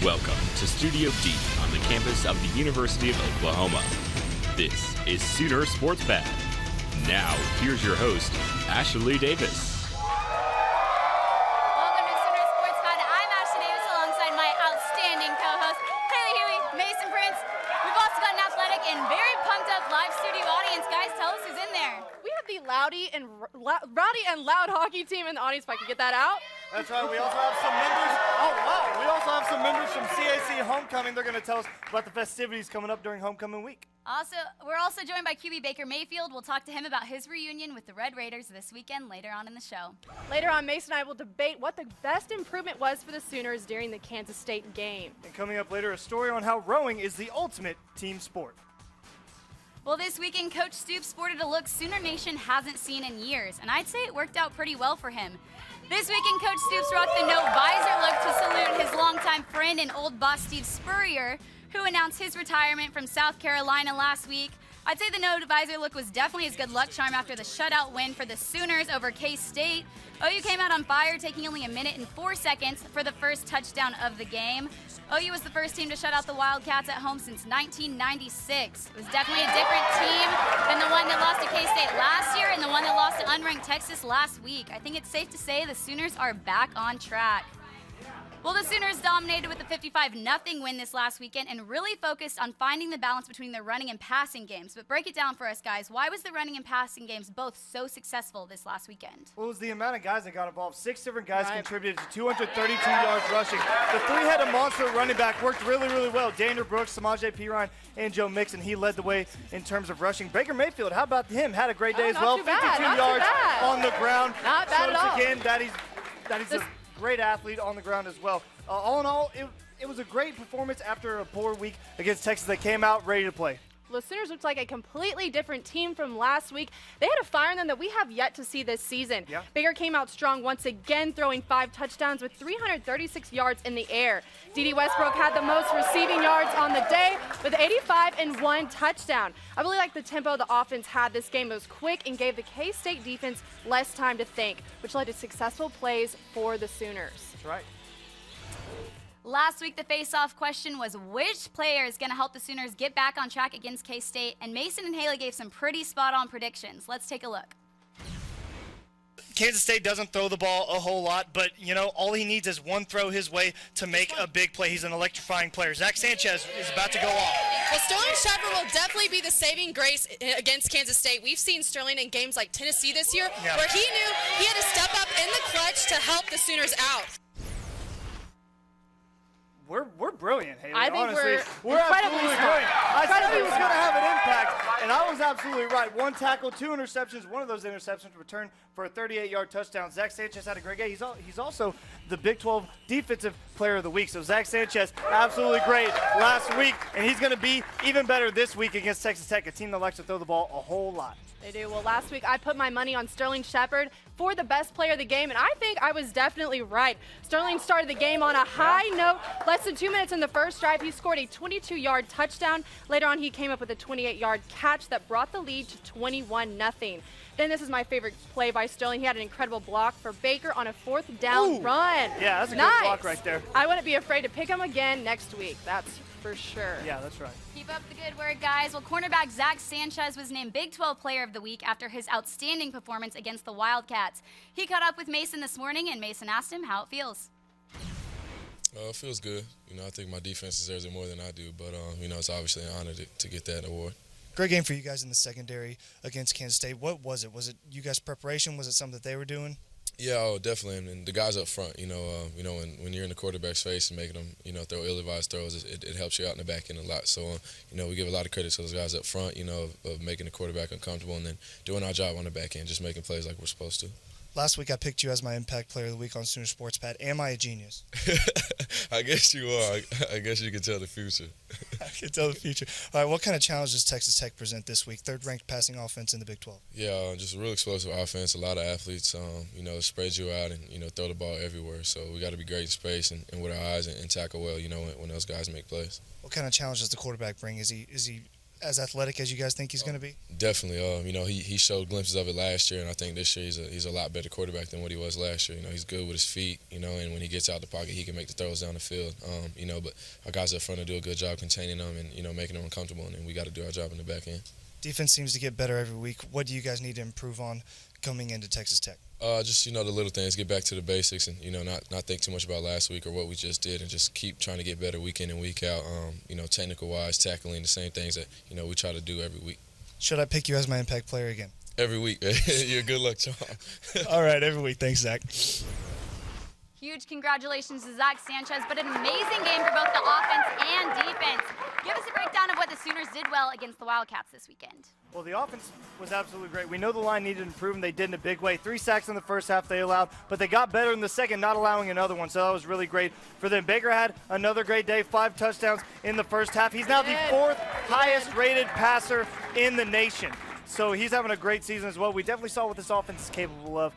Welcome to Studio D on the campus of the University of Oklahoma. This is Sooner Sports Pad. Now, here's your host, Ashley Davis. Welcome to Sooner Sports Pad. I'm Ashley Davis alongside my outstanding co-host, Hughey, Mason Prince. We've also got an athletic and very pumped up live studio audience. Guys, tell us who's in there. We have the rowdy and loud hockey team in the audience, if I could get that out. That's right. We also have some members. Oh, wow. We also have some members from CAC Homecoming. They're going to tell us about the festivities coming up during Homecoming week. We're also joined by QB Baker Mayfield. We'll talk to him about his reunion with the Red Raiders this weekend later on in the show. Later on, Mason and I will debate what the best improvement was for the Sooners during the Kansas State game. And coming up later, a story on how rowing is the ultimate team sport. Well, this weekend, Coach Stoops sported a look Sooner Nation hasn't seen in years, and I'd say it worked out pretty well for him. This weekend, Coach Stoops rocked the no-visor look to salute his longtime friend and old boss Steve Spurrier, who announced his retirement from South Carolina last week. I'd say the no-visor look was definitely his good luck charm after the shutout win for the Sooners over K-State. OU came out on fire, taking only 1 minute and 4 seconds for the first touchdown of the game. OU was the first team to shut out the Wildcats at home since 1996. It was definitely a different team than the one that lost to K-State last year and the one that lost to unranked Texas last week. I think it's safe to say the Sooners are back on track. Well, the Sooners dominated with a 55-0 win this last weekend and really focused on finding the balance between their running and passing games. But break it down for us, guys. Why was the running and passing games both so successful this last weekend? Well, it was the amount of guys that got involved. 6 different guys contributed to 232 yards rushing. The three-headed monster running back worked really, really well. Daniel Brooks, Samaje Perine, and Joe Mixon. He led the way in terms of rushing. Baker Mayfield, how about him? Had a great day as well. 52 yards on the ground. Not bad at all. Again, that he's a great athlete on the ground as well. All in all, it was a great performance after a poor week against Texas. They came out ready to play. The Sooners looked like a completely different team from last week. They had a fire in them that we have yet to see this season. Yeah. Baker came out strong once again, throwing 5 touchdowns with 336 yards in the air. D.D. Westbrook had the most receiving yards on the day with 85 and 1 touchdown. I really like the tempo the offense had this game. It was quick and gave the K-State defense less time to think, which led to successful plays for the Sooners. That's right. Last week, the face-off question was which player is going to help the Sooners get back on track against K-State, and Mason and Haley gave some pretty spot-on predictions. Let's take a look. Kansas State doesn't throw the ball a whole lot, but, all he needs is one throw his way to make a big play. He's an electrifying player. Zack Sanchez is about to go off. Well, Sterling Shepard will definitely be the saving grace against Kansas State. We've seen Sterling in games like Tennessee this year where he knew he had to step up in the clutch to help the Sooners out. We're brilliant, Haley. I think honestly. we're absolutely incredibly brilliant. I said he was smart. going to have an impact, and I was absolutely right. 1 tackle, 2 interceptions. One of those interceptions returned for a 38-yard touchdown. Zack Sanchez had a great game. He's also the Big 12 Defensive Player of the Week. So Zack Sanchez, absolutely great last week, and he's going to be even better this week against Texas Tech, a team that likes to throw the ball a whole lot. They do. Well, last week I put my money on Sterling Shepard for the best player of the game, and I think I was definitely right. Sterling started the game on a high note. Less than 2 minutes in the first drive, he scored a 22-yard touchdown. Later on, he came up with a 28-yard catch that brought the lead to 21-0. Then this is my favorite play by Sterling. He had an incredible block for Baker on a 4th down run. Yeah, that's a nice. good block right there. I wouldn't be afraid to pick him again next week. That's for sure. Yeah, that's right. Keep up the good work, guys. Well, cornerback Zack Sanchez was named Big 12 Player of the Week after his outstanding performance against the Wildcats. He caught up with Mason this morning, and Mason asked him how it feels. It feels good. I think my defense deserves it more than I do, but, it's obviously an honor to get that award. Great game for you guys in the secondary against Kansas State. What was it? Was it you guys' preparation? Was it something that they were doing? Yeah, definitely. And the guys up front, when you're in the quarterback's face and making them, throw ill-advised throws, it helps you out in the back end a lot. So, we give a lot of credit to those guys up front, of making the quarterback uncomfortable and then doing our job on the back end, just making plays like we're supposed to. Last week I picked you as my Impact Player of the Week on Sooner Sports Pad. Am I a genius? I guess you are. I guess you can tell the future. I can tell the future. All right, what kind of challenge does Texas Tech present this week? 3rd-ranked passing offense in the Big 12. Yeah, just a real explosive offense, a lot of athletes, spread you out and, throw the ball everywhere. So we got to be great in space and with our eyes and tackle well, when those guys make plays. What kind of challenge does the quarterback bring? Is he as athletic as you guys think he's going to be? Definitely. You know, he showed glimpses of it last year, and I think this year he's a lot better quarterback than what he was last year. You know, he's good with his feet, you know, and when he gets out the pocket, he can make the throws down the field. You know, but our guys up front will do a good job containing them and, you know, making them uncomfortable, and then we got to do our job in the back end. Defense seems to get better every week. What do you guys need to improve on coming into Texas Tech? Just, you know, the little things, get back to the basics and, you know, not think too much about last week or what we just did and just keep trying to get better week in and week out, you know, technical-wise, tackling, the same things that, you know, we try to do every week. Should I pick you as my impact player again? Every week. You're a good luck charm. All right, every week. Thanks, Zach. Huge congratulations to Zack Sanchez, but an amazing game for both the offense and defense. Give us a breakdown of what the Sooners did well against the Wildcats this weekend. Well, the offense was absolutely great. We know the line needed improvement. They did in a big way. 3 sacks in the first half they allowed, but they got better in the second, not allowing another one, so that was really great for them. Baker had another great day, 5 touchdowns in the first half. He's now the 4th highest rated passer in the nation, so he's having a great season as well. We definitely saw what this offense is capable of,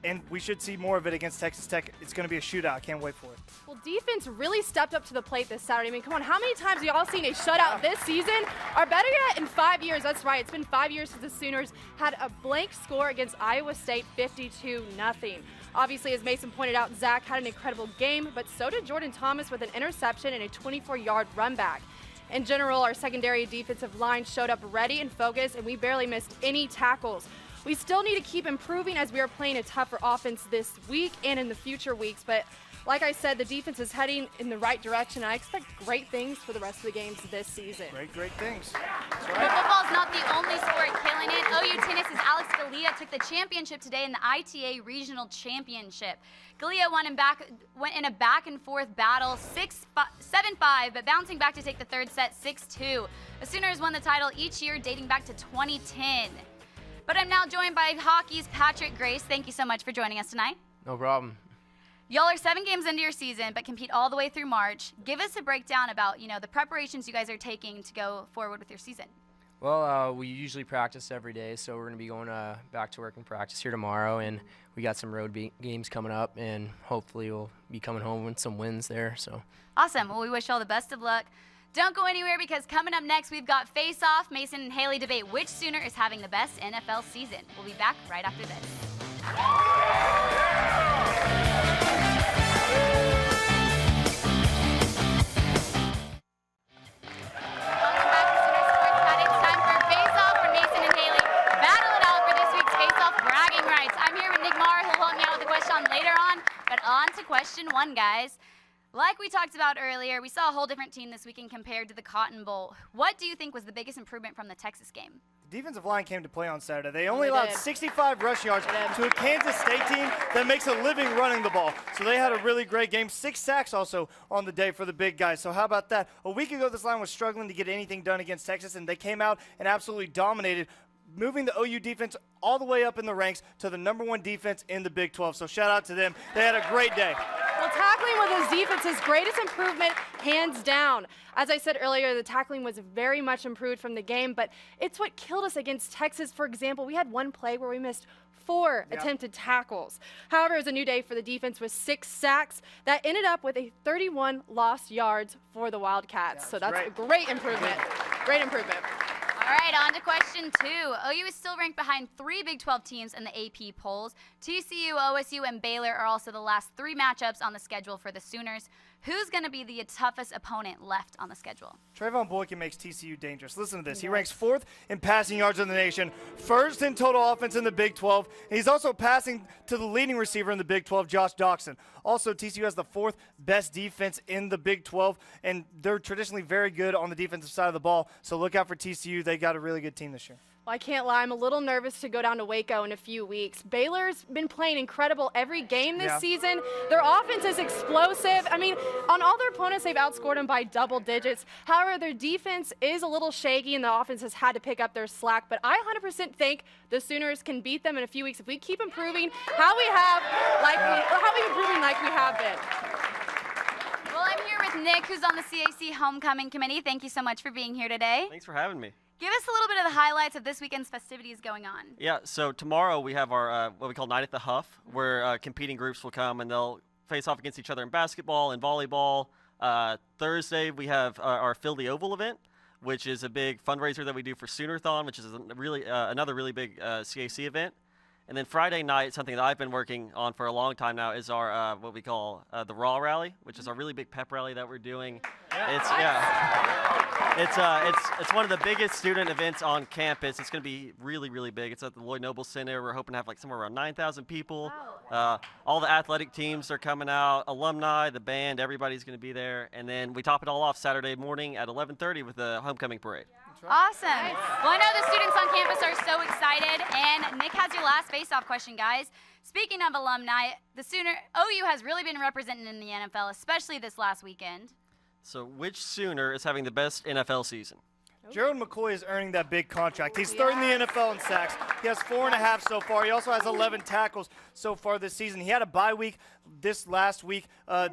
and we should see more of it against Texas Tech. It's going to be a shootout. I can't wait for it. Well, defense really stepped up to the plate this Saturday. I mean, come on, how many times have y'all seen a shutout this season? Or better yet, in 5 years. That's right. It's been 5 years since the Sooners had a blank score against Iowa State, 52-0. Obviously, as Mason pointed out, Zach had an incredible game, but so did Jordan Thomas with an interception and a 24-yard run back. In general, our secondary defensive line showed up ready and focused, and we barely missed any tackles. We still need to keep improving as we are playing a tougher offense this week and in the future weeks, but like I said, the defense is heading in the right direction, and I expect great things for the rest of the games this season. Great things. That's But right. football's not the only sport killing it. OU Tennis's Alex Galea took the championship today in the ITA Regional Championship. Galea went in a back-and-forth battle, 7-5, but bouncing back to take the third set, 6-2. The Sooners won the title each year dating back to 2010. But I'm now joined by hockey's Patrick Grace. Thank you so much for joining us tonight. No problem. Y'all are 7 games into your season, but compete all the way through March. Give us a breakdown about, the preparations you guys are taking to go forward with your season. Well, we usually practice every day, so we're going to be going back to work and practice here tomorrow, and we got some road games coming up, and hopefully we'll be coming home with some wins there. So Awesome. Well, we wish y'all the best of luck. Don't go anywhere because coming up next, we've got Face Off. Mason and Haley debate which Sooner is having the best NFL season. We'll be back right after this. Welcome back to Sooner Sports Pad. It's time for Face Off where Mason and Haley battle it out for this week's Face Off bragging rights. I'm here with Nick Marr, who'll help me out with the question later on. But on to question 1, guys. Like we talked about earlier, we saw a whole different team this weekend compared to the Cotton Bowl. What do you think was the biggest improvement from the Texas game? The defensive line came to play on Saturday. They only allowed 65 rush yards to a Kansas State team that makes a living running the ball. So they had a really great game. 6 sacks also on the day for the big guys. So how about that? A week ago, this line was struggling to get anything done against Texas, and they came out and absolutely dominated, moving the OU defense all the way up in the ranks to the #1 defense in the Big 12. So shout out to them. They had a great day. Well, tackling was his defense's greatest improvement, hands down. As I said earlier, the tackling was very much improved from the game, but it's what killed us against Texas. For example, we had one play where we missed 4 attempted tackles. However, it was a new day for the defense with 6 sacks. That ended up with a 31 lost yards for the Wildcats. So that's a great improvement. Great improvement. All right, on to question 2. OU is still ranked behind 3 Big 12 teams in the AP polls. TCU, OSU, and Baylor are also the last 3 matchups on the schedule for the Sooners. Who's going to be the toughest opponent left on the schedule? Trayvon Boykin makes TCU dangerous. Listen to this. He ranks 4th in passing yards in the nation, 1st in total offense in the Big 12. And he's also passing to the leading receiver in the Big 12, Josh Doxson. Also, TCU has the 4th best defense in the Big 12, and they're traditionally very good on the defensive side of the ball. So look out for TCU. They got a really good team this year. Well, I can't lie, I'm a little nervous to go down to Waco in a few weeks. Baylor's been playing incredible every game this season. Their offense is explosive. I mean, on all their opponents, they've outscored them by double digits. However, their defense is a little shaky, and the offense has had to pick up their slack. But I 100% think the Sooners can beat them in a few weeks if we keep improving how we have been. Well, I'm here with Nick, who's on the CAC Homecoming Committee. Thank you so much for being here today. Thanks for having me. Give us a little bit of the highlights of this weekend's festivities going on. Yeah, so tomorrow we have our what we call Night at the Huff, where competing groups will come and they'll face off against each other in basketball and volleyball. Thursday we have our Fill the Oval event, which is a big fundraiser that we do for Soonerthon, which is another really big CAC event. And then Friday night, something that I've been working on for a long time now is our what we call the Raw Rally, which is our really big pep rally that we're doing. It's one of the biggest student events on campus. It's going to be really, really big. It's at the Lloyd Noble Center. We're hoping to have like somewhere around 9,000 people. Wow. All the athletic teams are coming out, alumni, the band, everybody's going to be there. And then we top it all off Saturday morning at 11:30 with the homecoming parade. Awesome. Well, I know the students on campus are so excited, and Nick has your last face-off question, guys. Speaking of alumni, OU has really been represented in the NFL, especially this last weekend. So which Sooner is having the best NFL season? Gerald McCoy is earning that big contract. He's third in the NFL in sacks. He has 4.5 so far. He also has 11 tackles so far this season. He had a bye week this last week.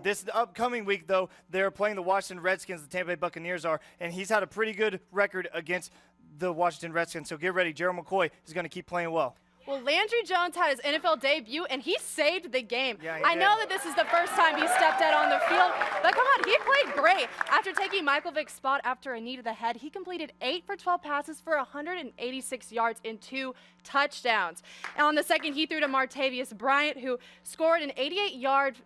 This upcoming week, though, they're playing the Washington Redskins. The Tampa Bay Buccaneers are, and he's had a pretty good record against the Washington Redskins. So get ready. Gerald McCoy is going to keep playing well. Well, Landry Jones had his NFL debut, and he saved the game. Yeah, I know that this is the first time he stepped out on the field, but come on, he played great. After taking Michael Vick's spot after a knee to the head, he completed 8 for 12 passes for 186 yards and 2 touchdowns. And on the second, he threw to Martavius Bryant, who scored an 88-yard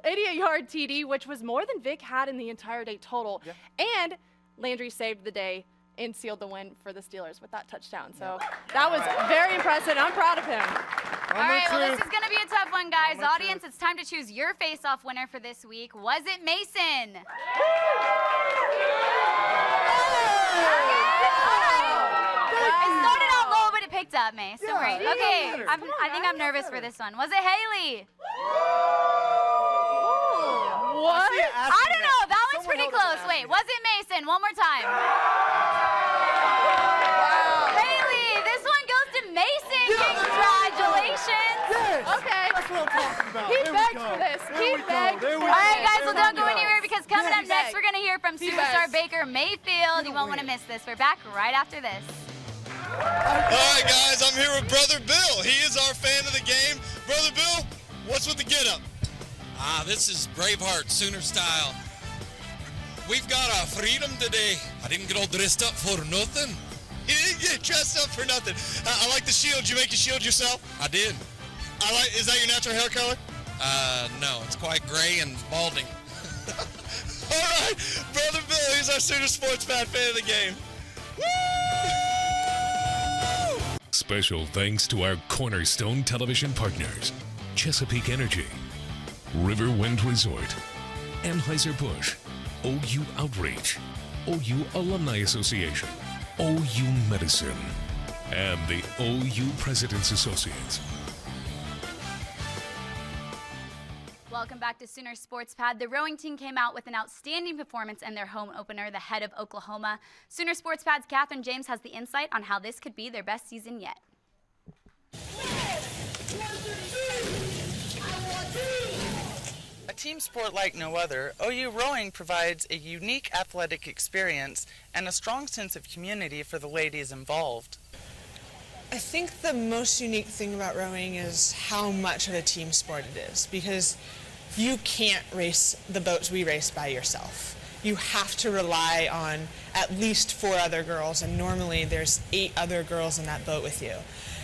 TD, which was more than Vick had in the entire day total. Yeah. And Landry saved the day and sealed the win for the Steelers with that touchdown. So that was very impressive, and I'm proud of him. All right, well, this is going to be a tough one, guys. Audience, it's time to choose your face-off winner for this week. Was it Mason? It started out low, but it picked up, Mace. Don't worry. Okay, I think I'm nervous for this one. Was it Haley? What? I don't know. That one's pretty close. Wait, was it Mason? One more time. Haley, this one goes to Mason. Congratulations. Okay. That's what I'm talking about. He begged for this. He begged. All right, guys, well, don't go anywhere because coming up next, we're going to hear from superstar Baker Mayfield. You won't want to miss this. We're back right after this. All right, guys, I'm here with Brother Bill. He is our fan of the game. Brother Bill, what's with the get-up? This is Braveheart, Sooner style. We've got our freedom today. I didn't get all dressed up for nothing. You didn't get dressed up for nothing. I like the shield. You make the shield yourself? I did. Is that your natural hair color? No, it's quite gray and balding. All right, Brother Bill, he's our Sooner Sports fan of the game. Woo! Special thanks to our Cornerstone television partners, Chesapeake Energy, Riverwind Resort, Anheuser-Busch, OU Outreach, OU Alumni Association, OU Medicine, and the OU President's Associates. Welcome back to Sooner Sports Pad. The rowing team came out with an outstanding performance in their home opener, the head of Oklahoma. Sooner Sports Pad's Catherine James has the insight on how this could be their best season yet. A team sport like no other, OU rowing provides a unique athletic experience and a strong sense of community for the ladies involved. I think the most unique thing about rowing is how much of a team sport it is, because you can't race the boats we race by yourself. You have to rely on at least 4 other girls, and normally there's 8 other girls in that boat with you.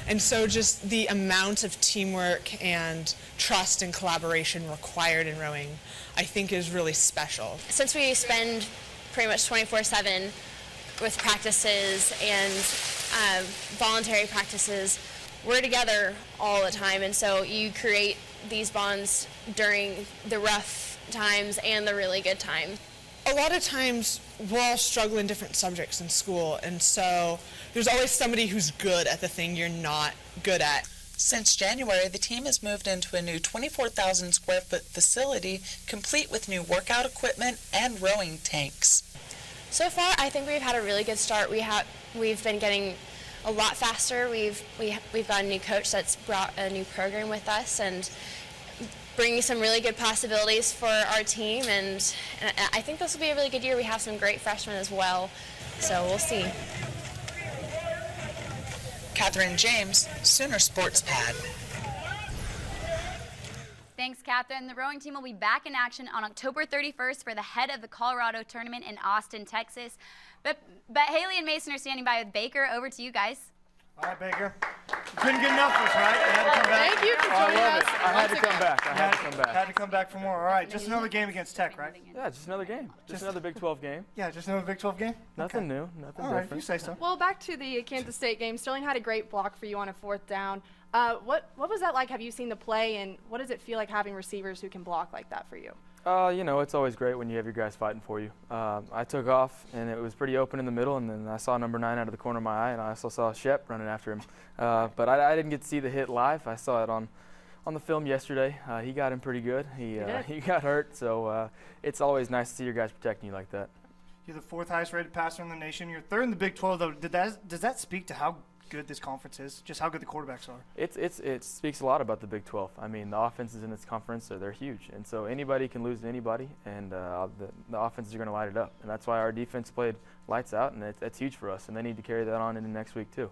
And so just the amount of teamwork and trust and collaboration required in rowing, I think, is really special. Since we spend pretty much 24/7 with practices and voluntary practices, we're together all the time, and so you create these bonds during the rough times and the really good times. A lot of times we're all struggling in different subjects in school, and so there's always somebody who's good at the thing you're not good at. Since January, the team has moved into a new 24,000 square foot facility, complete with new workout equipment and rowing tanks. So far, I think we've had a really good start. We've been getting a lot faster. We've got a new coach that's brought a new program with us and bringing some really good possibilities for our team. And I think this will be a really good year. We have some great freshmen as well, so we'll see. Catherine James, Sooner Sports Pad. thanks, Catherine. The rowing team will be back in action on October 31st for the head of the Colorado tournament in Austin, Texas. But Haley and Mason are standing by with Baker. Over to you guys. All right, Baker. You couldn't get enough of us, right? You had to come back. Thank you for joining us. I had to come back. Had to come back for more. All right, just another game against Tech, right? Yeah, just another game. Just another Big 12 game. Yeah, just another Big 12 game? Nothing new, nothing All right, different. you say so. Well, back to the Kansas State game. Sterling had a great block for you on a 4th down. What was that like? Have you seen the play, and what does it feel like having receivers who can block like that for you? You know, it's always great when you have your guys fighting for you. I took off, and it was pretty open in the middle, and then I saw number 9 out of the corner of my eye, and I also saw Shep running after him. But I didn't get to see the hit live. I saw it on the film yesterday. He got him pretty good. He got hurt, so it's always nice to see your guys protecting you like that. You're the 4th highest rated passer in the nation. You're 3rd in the Big 12, though. Does that speak to how good this conference is, just how good the quarterbacks are? It speaks a lot about the Big 12. I mean, the offenses in this conference, they're huge. And so anybody can lose to anybody, and the offenses are going to light it up. And that's why our defense played lights out, and that's huge for us. And they need to carry that on into next week, too.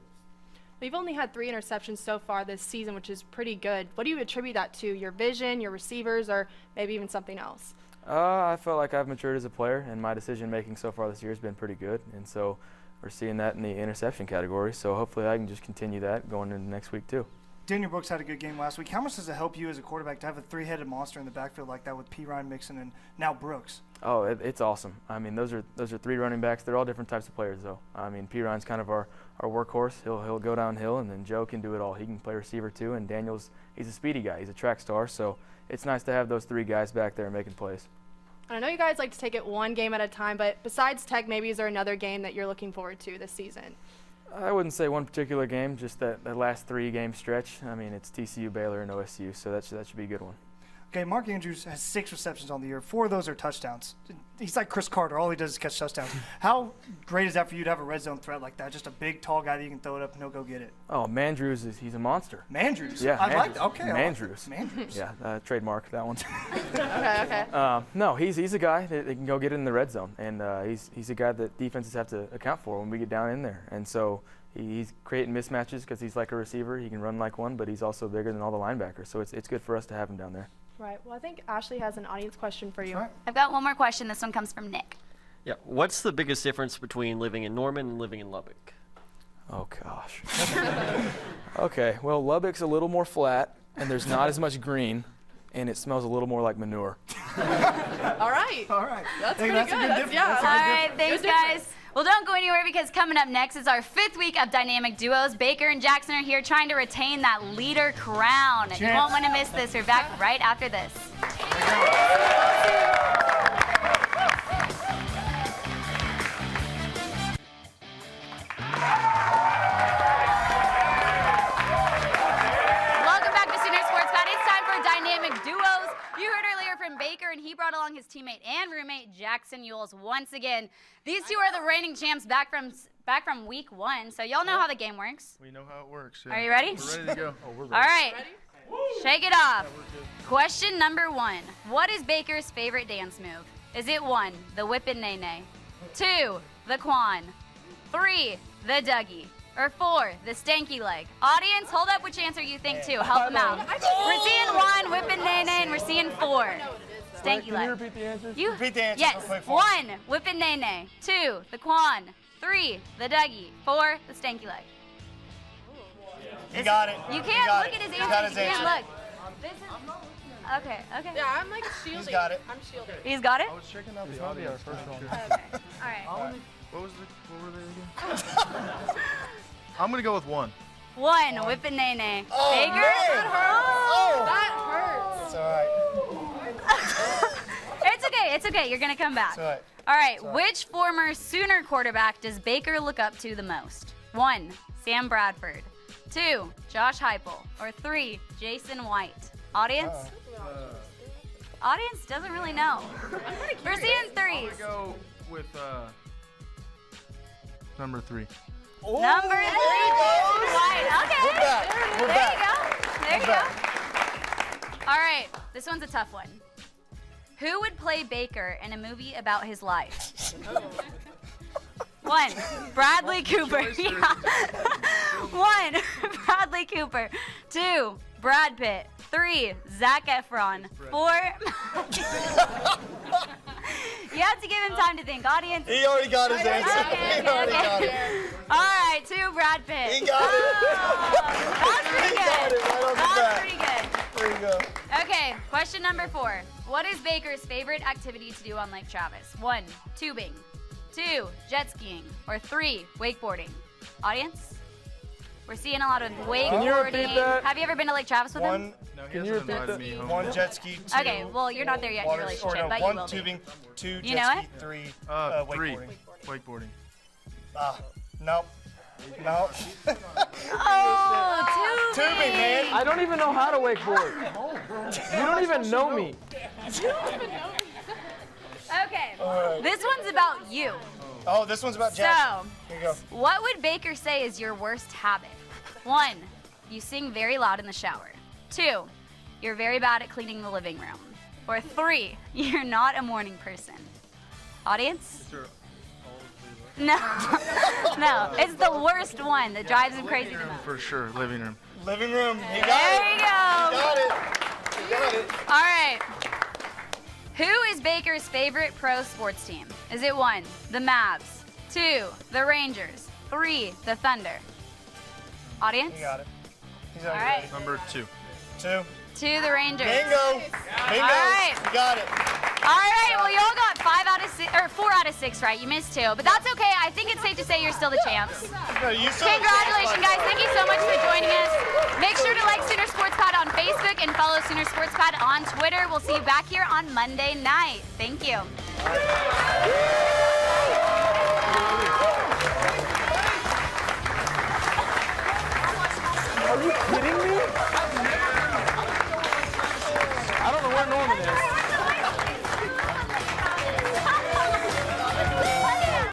We've only had 3 interceptions so far this season, which is pretty good. What do you attribute that to? Your vision, your receivers, or maybe even something else? I felt like I've matured as a player, and my decision-making so far this year has been pretty good. And so we're seeing that in the interception category, so hopefully I can just continue that going into next week too. Daniel Brooks had a good game last week. How much does it help you as a quarterback to have a 3-headed monster in the backfield like that with P. Ryan Mixon and now Brooks? Oh, it's awesome. I mean, those are 3 running backs. They're all different types of players, though. I mean, P. Ryan's kind of our workhorse. He'll go downhill, and then Joe can do it all. He can play receiver too, and he's a speedy guy. He's a track star, so it's nice to have those 3 guys back there making plays. I know you guys like to take it one game at a time, but besides Tech, maybe is there another game that you're looking forward to this season? I wouldn't say one particular game, just that last 3-game stretch. I mean, it's TCU, Baylor, and OSU, so that should be a good one. Okay, Mark Andrews has 6 receptions on the year. 4 of those are touchdowns. He's like Chris Carter. All he does is catch touchdowns. How great is that for you to have a red zone threat like that? Just a big, tall guy that you can throw it up and he'll go get it. Oh, Mandrews, he's a monster. Mandrews? Yeah, I like that. Okay. Mandrews. Mandrews. Yeah, trademark that one. Okay. No, he's a guy that can go get it in the red zone, and he's a guy that defenses have to account for when we get down in there. And so he's creating mismatches because he's like a receiver. He can run like one, but he's also bigger than all the linebackers. So it's good for us to have him down there. Right. Well, I think Ashley has an audience question for you. Right. I've got one more question. This one comes from Nick. Yeah. What's the biggest difference between living in Norman and living in Lubbock? Oh, gosh. Okay, well, Lubbock's a little more flat, and there's not as much green, and it smells a little more like manure. All right. That's pretty good. All right, thanks, guys. Well, don't go anywhere because coming up next is our 5th week of Dynamic Duos. Baker and Jackson are here trying to retain that leader crown. You won't want to miss this. We're back right after this. Welcome back to Sooner Sports Pad. It's time for Dynamic Duos. You heard earlier from Baker, and he brought along his teammate and roommate Jaxon Uhles once again. These two are the reigning champs back from week 1, so y'all know how the game works. We know how it works. Yeah. Are you ready? We're ready to go. All right. Shake it off. Question number 1. What is Baker's favorite dance move? Is it 1, the whippin' nay-nay, 2, the quan, 3, the Dougie, or 4, the stanky leg? Audience, hold up which answer you think too. Help them out. We're seeing 1, whippin' nay-nay, and we're seeing 4, stanky leg. Can you repeat the answers? Repeat the answers. Yes. 1, whippin' nay-nay, 2, the quan, 3, the Dougie, 4, the stanky leg. You got it. You can't look at his answers. You can't look. Okay. Yeah, I'm like shielding. He's got it. I'm shielding. He's got it? I was checking out the audio. First one. Okay. All right. What were they again? I'm gonna go with 1. 1, whippin' nay-nay. Oh, Baker? man. That hurts. It's all right. It's okay. You're going to come back. It's all right. All right. It's all right. Which former Sooner quarterback does Baker look up to the most? 1, Sam Bradford. 2, Josh Heupel. Or 3, Jason White. Audience? Audience doesn't really know. We're seeing 3s. I'm gonna go with number 3. Number 3, Jason White. Okay. We're back. There you go. All right. This one's a tough one. Who would play Baker in a movie about his life? 1, Bradley Cooper. 1, Bradley Cooper. 2, Brad Pitt. 3, Zac Efron. 4, you have to give him time to think. Audience. He already got his answer. Okay, He already got it. All right, 2, Brad Pitt. He got it. That's pretty He got good. it right off the That's bat. pretty good. There you go. Okay, question number 4. What is Baker's favorite activity to do on Lake Travis? 1, tubing. 2, jet skiing. Or 3, wakeboarding. Audience? We're seeing a lot of wakeboarding. Can you repeat that? Have you ever been to Lake Travis with him? Can you repeat that? 1 jet ski, 2. Okay, well, you're not there yet in your relationship, but you 1 will be. tubing, 2 You jet know ski, it? 3 3. wakeboarding. Wakeboarding. Nope. Nope. Oh, Tubing, man. I don't even know how to wakeboard. You don't even know me. Okay, this one's about you. Oh, this one's about Jackson. So, Here you go. what would Baker say is your worst habit? 1, you sing very loud in the shower. 2, you're very bad at cleaning the living room. Or 3, you're not a morning person. Audience? No, no, it's the worst one that drives him crazy the most. For sure, living room. Living room. He got There it. you go. He got it. He got it. All right. Who is Baker's favorite pro sports team? Is it 1, the Mavs, 2, the Rangers, 3, the Thunder? Audience? He got it. He's All already right. ready. Number 2. 2. 2, the Rangers. Bingo. Bingo. All right. You got it. All right, well, you all got 5 out of 6, or 4 out of 6 right. You missed 2, but that's okay. I think it's safe to say you're still the champs. No, you still Congratulations, guys. Thank you so much for joining us. Make sure to like Sooner Sports Pod on Facebook and follow Sooner Sports Pod on Twitter. We'll see you back here on Monday night. Thank you.